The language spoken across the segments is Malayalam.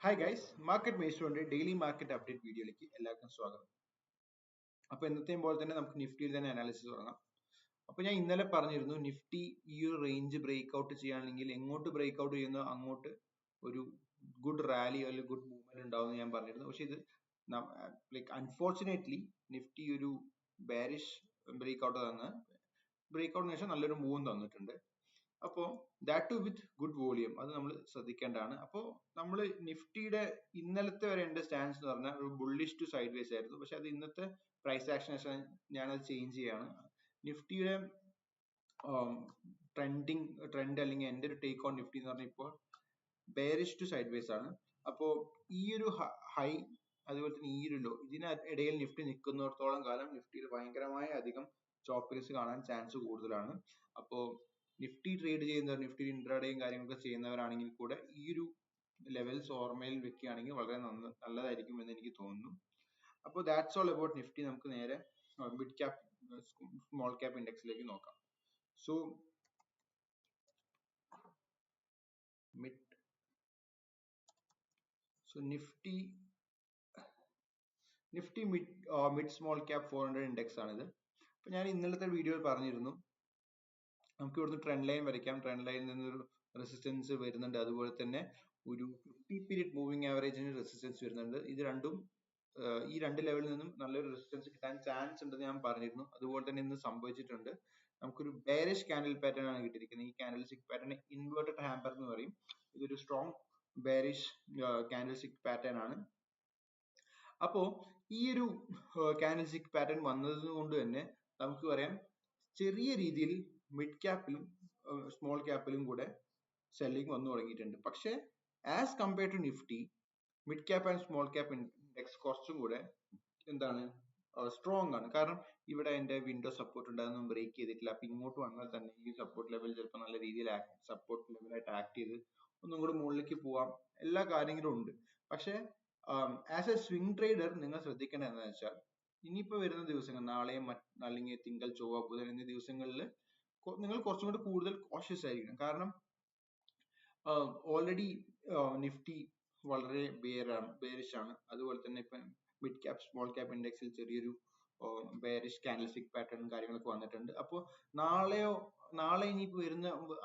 ഹായ് ഗൈസ്, മാർക്കറ്റ് മേസ്റ്ററിന്റെ ഡെയിലി മാർക്കറ്റ് അപ്ഡേറ്റ് വീഡിയോയിലേക്ക് എല്ലാവർക്കും സ്വാഗതം. അപ്പോൾ എന്നത്തെയും പോലെ തന്നെ നമുക്ക് നിഫ്റ്റിയിൽ തന്നെ അനാലിസിസ് തുടങ്ങാം. അപ്പോൾ ഞാൻ ഇന്നലെ പറഞ്ഞിരുന്നു നിഫ്റ്റി ഈ ഒരു റേഞ്ച് ബ്രേക്ക് ഔട്ട് ചെയ്യുകയാണെങ്കിൽ എങ്ങോട്ട് ബ്രേക്ക് ഔട്ട് ചെയ്യുന്നോ അങ്ങോട്ട് ഒരു ഗുഡ് റാലി അല്ലെങ്കിൽ ഗുഡ് മൂവ്മെന്റ് ഉണ്ടാവും ഞാൻ പറഞ്ഞിരുന്നു. പക്ഷെ ഇത് അൺഫോർച്ചുനേറ്റ്ലി നിഫ്റ്റി ഒരു ബാരിഷ് ബ്രേക്ക് ഔട്ട് ബ്രേക്ക് ഔട്ടിന് ശേഷം നല്ലൊരു മൂവും തന്നിട്ടുണ്ട്. അപ്പോൾ that too with good volume അത് നമ്മൾ ശ്രദ്ധിക്കേണ്ടതാണ്. അപ്പോൾ നമ്മൾ നിഫ്റ്റിയുടെ ഇന്നലത്തെ വരെ എൻ്റെ സ്റ്റാൻസ് എന്ന് പറഞ്ഞാൽ ഒരു ബുള്ളിഷ് ടു സൈഡ് വേസ് ആയിരുന്നു. പക്ഷെ അത് ഇന്നത്തെ പ്രൈസ് ആക്ഷൻ ഞാനത് ചേഞ്ച് ചെയ്യാണ്. നിഫ്റ്റിയുടെ ട്രെൻഡ് അല്ലെങ്കിൽ എൻ്റെ ഒരു ടേക്ക് ഓൺ നിഫ്റ്റി എന്ന് പറഞ്ഞാൽ ഇപ്പോൾ ബെയറിഷ് ടു സൈഡ് വേസ് ആണ്. അപ്പോൾ ഈ ഒരു ഹൈ അതുപോലെ തന്നെ ഈ ഒരു ലോ ഇതിനിടയിൽ നിഫ്റ്റി നിൽക്കുന്നിടത്തോളം കാലം നിഫ്റ്റിയിൽ ഭയങ്കരമായ അധികം ചോപ്പീസ് കാണാൻ ചാൻസ് കൂടുതലാണ്. അപ്പോൾ നിഫ്റ്റി ട്രേഡ് ചെയ്യുന്നവർ നിഫ്റ്റി ഇൻട്രാഡേയും കാര്യങ്ങളൊക്കെ ചെയ്യുന്നവരാണെങ്കിൽ കൂടെ ഈ ഒരു ലെവൽസ് ഓർമ്മയിൽ വെക്കുകയാണെങ്കിൽ വളരെ നല്ലതായിരിക്കും എന്ന് എനിക്ക് തോന്നുന്നു. അപ്പോൾ ദാറ്റ്സ് ഓൾ അബൌട്ട് നിഫ്റ്റി. നമുക്ക് നേരെ മിഡ് ക്യാപ് സ്മോൾ ക്യാപ് ഇൻഡെക്സിലേക്ക് നോക്കാം. So Nifty mid small cap 400 index ആണിത്. അപ്പൊ ഞാൻ ഇന്നലത്തെ വീഡിയോയിൽ പറഞ്ഞിരുന്നു നമുക്ക് ഇവിടുന്ന് ട്രെൻഡ് ലൈൻ വരയ്ക്കാം. ട്രെൻഡ് ലൈനിൽ നിന്നൊരു റെസിസ്റ്റൻസ് വരുന്നുണ്ട്, അതുപോലെ തന്നെ ഒരു 50 പീരീഡ് മൂവിംഗ് ആവറേജിന് റെസിസ്റ്റൻസ് വരുന്നുണ്ട്. ഈ രണ്ട് ലെവലിൽ നിന്നും നല്ലൊരു റെസിസ്റ്റൻസ് കിട്ടാൻ ചാൻസ് ഉണ്ടെന്ന് ഞാൻ പറഞ്ഞിരുന്നു. അതുപോലെ തന്നെ ഇന്ന് സംഭവിച്ചിട്ടുണ്ട്. നമുക്കൊരു ബെയറിഷ് കാൻഡിൽ പാറ്റേൺ ആണ് കിട്ടിയിരിക്കുന്നത്. ഈ candle stick pattern inverted hamper എന്ന് പറയും. ഇതൊരു strong bearish candle stick pattern ആണ്. അപ്പോ ഈ ഒരു കാൻഡിൽ സ്റ്റിക് പാറ്റേൺ വന്നത് കൊണ്ട് തന്നെ നമുക്ക് പറയാം ചെറിയ രീതിയിൽ മിഡ് ക്യാപ്പിലും സ്മോൾ ക്യാപ്പിലും കൂടെ സെല്ലിംഗ് വന്നു തുടങ്ങിയിട്ടുണ്ട്. പക്ഷെ as compared to Nifty mid cap and small cap index കുറച്ചും കൂടെ എന്താണ് സ്ട്രോങ് ആണ്. കാരണം ഇവിടെ എന്റെ വിൻഡോ സപ്പോർട്ട് ഉണ്ട്, അതൊന്നും ബ്രേക്ക് ചെയ്തിട്ടില്ല. അപ്പൊ ഇങ്ങോട്ട് വന്നാൽ തന്നെ ഈ സപ്പോർട്ട് ലെവൽ ചിലപ്പോൾ നല്ല രീതിയിൽ സപ്പോർട്ട് ലെവലായിട്ട് ആക്ട് ചെയ്ത് ഒന്നും കൂടെ മുകളിലേക്ക് പോവാം. എല്ലാ കാര്യങ്ങളും ഉണ്ട്. പക്ഷെ ആസ് എ സ്വിംഗ് ട്രേഡർ നിങ്ങൾ ശ്രദ്ധിക്കേണ്ടത് എന്താണെന്ന് വെച്ചാൽ ഇനിയിപ്പോ വരുന്ന ദിവസങ്ങൾ നാളെയും അല്ലെങ്കിൽ തിങ്കൾ ചൊവ്വ ബുധൻ എന്നീ ദിവസങ്ങളിൽ നിങ്ങൾ കുറച്ചും കൂടി കൂടുതൽ കോഷ്യസ് ആയിരിക്കണം. കാരണം ഓൾറെഡി നിഫ്റ്റി വളരെ ബെയറിഷ് ആണ്. അതുപോലെ തന്നെ ഇപ്പൊ മിഡ് ക്യാപ് സ്മോൾ ക്യാപ് ഇൻഡെക്സിൽ ചെറിയൊരു ബെയറിഷ് കാൻഡിൽ സ്റ്റിക് പാറ്റേൺ കാര്യങ്ങളൊക്കെ വന്നിട്ടുണ്ട്. അപ്പോൾ നാളെ ഇനിയിപ്പോ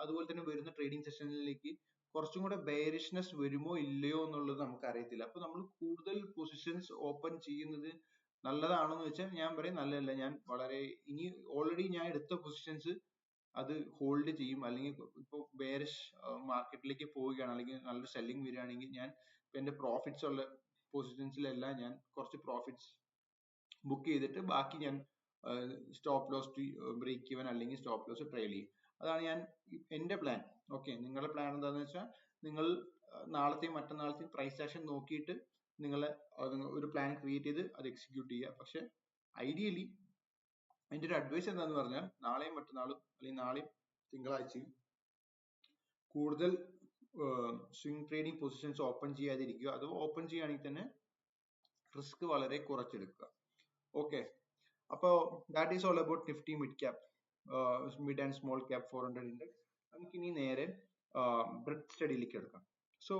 അതുപോലെ തന്നെ വരുന്ന ട്രേഡിംഗ് സെഷനിലേക്ക് കുറച്ചും കൂടെ ബെയറിഷ്നെസ് വരുമോ ഇല്ലയോ എന്നുള്ളത് നമുക്ക് അറിയത്തില്ല. അപ്പൊ നമ്മൾ കൂടുതൽ പൊസിഷൻസ് ഓപ്പൺ ചെയ്യുന്നത് നല്ലതാണോ എന്ന് വെച്ചാൽ ഞാൻ പറയും നല്ലതല്ല. ഞാൻ ഇനി ഓൾറെഡി ഞാൻ എടുത്ത പൊസിഷൻസ് അത് ഹോൾഡ് ചെയ്യും. അല്ലെങ്കിൽ ഇപ്പൊ ബെയറിഷ് മാർക്കറ്റിലേക്ക് പോവുകയാണ് അല്ലെങ്കിൽ നല്ല സെല്ലിംഗ് വരികയാണെങ്കിൽ ഞാൻ എന്റെ പ്രോഫിറ്റ്സ് ഉള്ള പൊസിഷൻസിലെല്ലാം ഞാൻ കുറച്ച് പ്രോഫിറ്റ്സ് ബുക്ക് ചെയ്തിട്ട് ബാക്കി ഞാൻ സ്റ്റോപ്പ് ലോസ് ബ്രേക്ക് ഈവൻ അല്ലെങ്കിൽ സ്റ്റോപ്പ് ലോസ് ട്രെയിൽ ചെയ്യും. അതാണ് എന്റെ പ്ലാൻ. ഓക്കെ, നിങ്ങളുടെ പ്ലാൻ എന്താണെന്ന് വെച്ചാൽ നിങ്ങൾ നാളത്തെയും മറ്റന്നാളത്തെയും പ്രൈസ് ആക്ഷൻ നോക്കിയിട്ട് നിങ്ങൾ ഒരു പ്ലാൻ ക്രിയേറ്റ് ചെയ്ത് അത് എക്സിക്യൂട്ട് ചെയ്യുക. പക്ഷെ ഐഡിയലി എൻ്റെ ഒരു അഡ്വൈസ് എന്താന്ന് പറഞ്ഞാൽ നാളെയും മറ്റന്നാളും അല്ലെങ്കിൽ നാളെയും തിങ്കളാഴ്ചയും കൂടുതൽ സ്വിംഗ് ട്രേഡിംഗ് പൊസിഷൻസ് ഓപ്പൺ ചെയ്യാതിരിക്കുക. അത് ഓപ്പൺ ചെയ്യുകയാണെങ്കിൽ തന്നെ റിസ്ക് വളരെ കുറച്ചെടുക്കുക. ഓക്കെ, അപ്പോൾ that is all about Nifty mid and small cap 400 index. നമുക്കിനി നേരെ ബ്രെഡ് സ്റ്റഡിയിലേക്ക് എടുക്കാം. സോ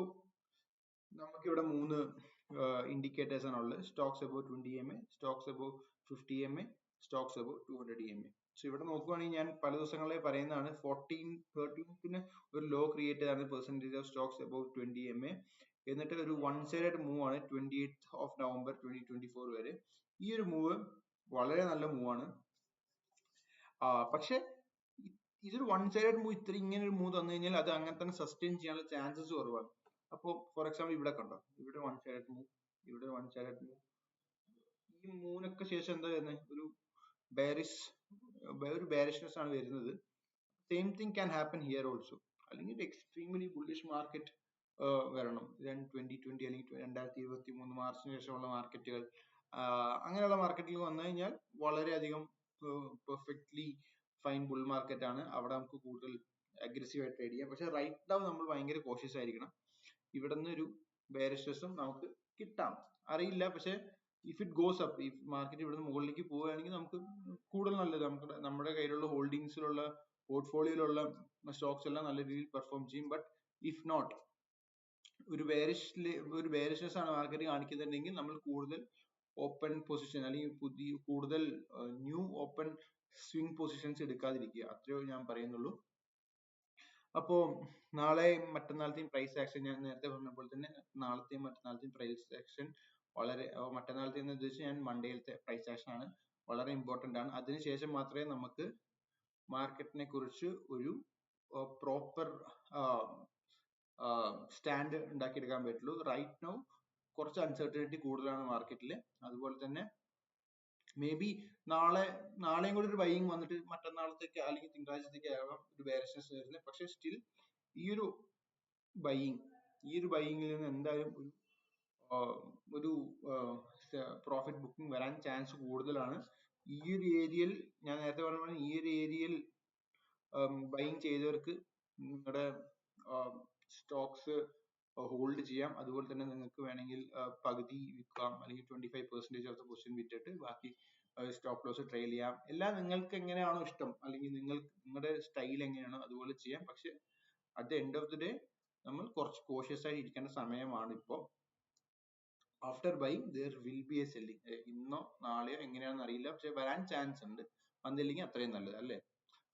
നമുക്കിവിടെ 3 ഇൻഡിക്കേറ്റേഴ്സ് ആണ് ഉള്ളത്. Stocks above 20 MA, stocks above 50 MA, stocks above 200 MA. So ഇവിടെ നോക്കുവാണെങ്കിൽ ഞാൻ പല ദിവസങ്ങളെ പറയുന്നതാണ് 13th ഒരു ലോ ക്രിയേറ്റ് ചെയ്താണ് percentage of stocks above 20 MA. എന്നിട്ട് ഒരു വൺ സൈഡഡ് മൂവ് ആണ് 28th of November 2024 വരെ. ഈ ഒരു മൂവ് വളരെ നല്ല മൂവാണ്. പക്ഷെ ഇതൊരു വൺ സൈഡഡ് മൂവ് ഇങ്ങനെ ഒരു മൂവ് തന്നു കഴിഞ്ഞാൽ അത് അങ്ങനെ തന്നെ സസ്റ്റെയിൻ ചെയ്യാനുള്ള ചാൻസസ് കുറവാണ്. അപ്പോൾ ഫോർ എക്സാമ്പിൾ ഇവിടെ കണ്ടോ, ഇവിടെ വൺ സൈഡഡ് മൂവ്, ഇവിടെ വൺ സൈഡഡ് മൂവ്. ഈ മൂവിനൊക്കെ ശേഷം എന്താ വരുന്നത്? ഒരു ബെയറിഷ്നെസ് ആണ് വരുന്നത്. Same thing can happen here also. അല്ലെങ്കിൽ എക്സ്ട്രീംലി ബുള്ളിഷ് മാർക്കറ്റ് വരണം. 2020 അല്ലെങ്കിൽ 2023 മാർച്ചിന് ശേഷമുള്ള മാർക്കറ്റുകൾ, അങ്ങനെയുള്ള മാർക്കറ്റിൽ വന്നു കഴിഞ്ഞാൽ വളരെയധികം പെർഫെക്റ്റ്ലി ഫൈൻ ബുൾ മാർക്കറ്റ് ആണ്. അവിടെ നമുക്ക് കൂടുതൽ അഗ്രസീവ് ആയിട്ട് ട്രേഡ് ചെയ്യാം. പക്ഷെ റൈറ്റ് നൗ നമ്മൾ ഭയങ്കര കോഷ്യസ് ആയിരിക്കണം. ഇവിടെ നിന്ന് ഒരു ബെയറിഷ്നെസ്സും നമുക്ക് കിട്ടാം, അറിയില്ല. പക്ഷെ ഇഫ് ഇറ്റ് ഗോസ് അപ്പ്, ഈ മാർക്കറ്റ് ഇവിടുന്ന് മുകളിലേക്ക് പോവുകയാണെങ്കിൽ നമുക്ക് കൂടുതൽ നല്ലത്. നമ്മുടെ കയ്യിലുള്ള ഹോൾഡിങ്സിലുള്ള പോർട്ട്ഫോളിയോയിലുള്ള സ്റ്റോക്സ് എല്ലാം നല്ല രീതിയിൽ പെർഫോം ചെയ്യും. ബട്ട് ഇഫ് നോട്ട്, ഒരു ബെയറിഷ്നെസ് ആണ് മാർക്കറ്റ് കാണിക്കുന്നുണ്ടെങ്കിൽ നമ്മൾ കൂടുതൽ ഓപ്പൺ പൊസിഷൻ അല്ലെങ്കിൽ കൂടുതൽ ന്യൂ ഓപ്പൺ സ്വിംഗ് പൊസിഷൻസ് എടുക്കാതിരിക്കുക, അത്രയോ ഞാൻ പറയുന്നുള്ളൂ. അപ്പോ നാളെയും മറ്റന്നാളത്തെയും പ്രൈസ് ആക്ഷൻ ഞാൻ നേരത്തെ പറഞ്ഞ പോലെ തന്നെ നാളത്തെയും മറ്റന്നാളത്തെയും പ്രൈസ് ആക്ഷൻ വളരെ മറ്റന്നാളത്തെ എന്ന് ഉദ്ദേശിച്ച് ഞാൻ മൺഡേയിലത്തെ പ്രൈസ് ആക്ഷൻ ആണ് വളരെ ഇമ്പോർട്ടന്റ് ആണ്. അതിനുശേഷം മാത്രമേ നമുക്ക് മാർക്കറ്റിനെ കുറിച്ച് ഒരു പ്രോപ്പർ സ്റ്റാൻഡ് ഉണ്ടാക്കിയെടുക്കാൻ പറ്റുള്ളൂ. റൈറ്റ് നൗ കുറച്ച് അൺസർട്ടനിറ്റി കൂടുതലാണ് മാർക്കറ്റിൽ. അതുപോലെ തന്നെ മേ ബി നാളെയും കൂടി ഒരു ബൈയിങ് വന്നിട്ട് മറ്റന്നാളത്തേക്ക് അല്ലെങ്കിൽ തിങ്കളാഴ്ചത്തേക്ക് ആകാം ഒരു ബെയറിഷ്നെസ് വരുന്നത്. പക്ഷെ സ്റ്റിൽ ഈ ഒരു ബൈയിങ്ങിൽ നിന്ന് എന്തായാലും ഒരു പ്രോഫിറ്റ് ബുക്കിംഗ് വരാൻ ചാൻസ് കൂടുതലാണ്. ഈ ഒരു ഏരിയയിൽ ഞാൻ നേരത്തെ പറഞ്ഞ പോലെ ഈ ഒരു ഏരിയയിൽ ബൈയിങ് ചെയ്തവർക്ക് നിങ്ങളുടെ സ്റ്റോക്സ് ഹോൾഡ് ചെയ്യാം. അതുപോലെ തന്നെ നിങ്ങൾക്ക് വേണമെങ്കിൽ പകുതി വിൽക്കാം, അല്ലെങ്കിൽ 25% ഓഫ് ദ പൊസിഷൻ വിറ്റിട്ട് ബാക്കി സ്റ്റോപ്പ് ലോസ് ട്രെയിൽ ചെയ്യാം. എല്ലാം നിങ്ങൾക്ക് എങ്ങനെയാണോ ഇഷ്ടം, അല്ലെങ്കിൽ നിങ്ങളുടെ സ്റ്റൈൽ എങ്ങനെയാണോ അതുപോലെ ചെയ്യാം. പക്ഷെ at the end of the day നമ്മൾ കുറച്ച് കോഷ്യസ് ആയി ഇരിക്കേണ്ട സമയമാണ് ഇപ്പോ. After buying there will be A selling. ഇന്നോ നാളെയോ എങ്ങനെയാണെന്ന് അറിയില്ല, പക്ഷെ വരാൻ ചാൻസ് ഉണ്ട്. വന്നില്ലെങ്കിൽ അത്രയും നല്ലത് അല്ലേ.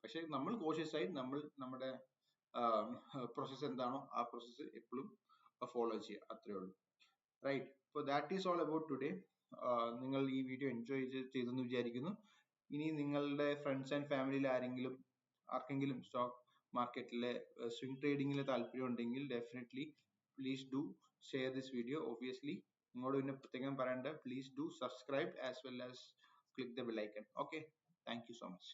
പക്ഷെ നമ്മൾ കോഷ്യസ് ആയി നമ്മുടെ പ്രോസസ് എന്താണോ ആ പ്രോസസ്സ് എപ്പോഴും ഫോളോ ചെയ്യുക, അത്രേ ഉള്ളൂ. Right. So that is all about today. നിങ്ങൾ ഈ വീഡിയോ എൻജോയ് ചെയ്തെന്ന് വിചാരിക്കുന്നു. ഇനി നിങ്ങളുടെ ഫ്രണ്ട്സ് ആൻഡ് ഫാമിലിയിൽ ആർക്കെങ്കിലും സ്റ്റോക്ക് മാർക്കറ്റിലെ സ്വിംഗ് ട്രേഡിംഗിൽ താല്പര്യം ഉണ്ടെങ്കിൽ definitely please do share this video. Obviously നിങ്ങളോട് പിന്നെ പ്രത്യേകം പറയേണ്ട, please do subscribe as well as click the bell icon. Okay, thank you so much.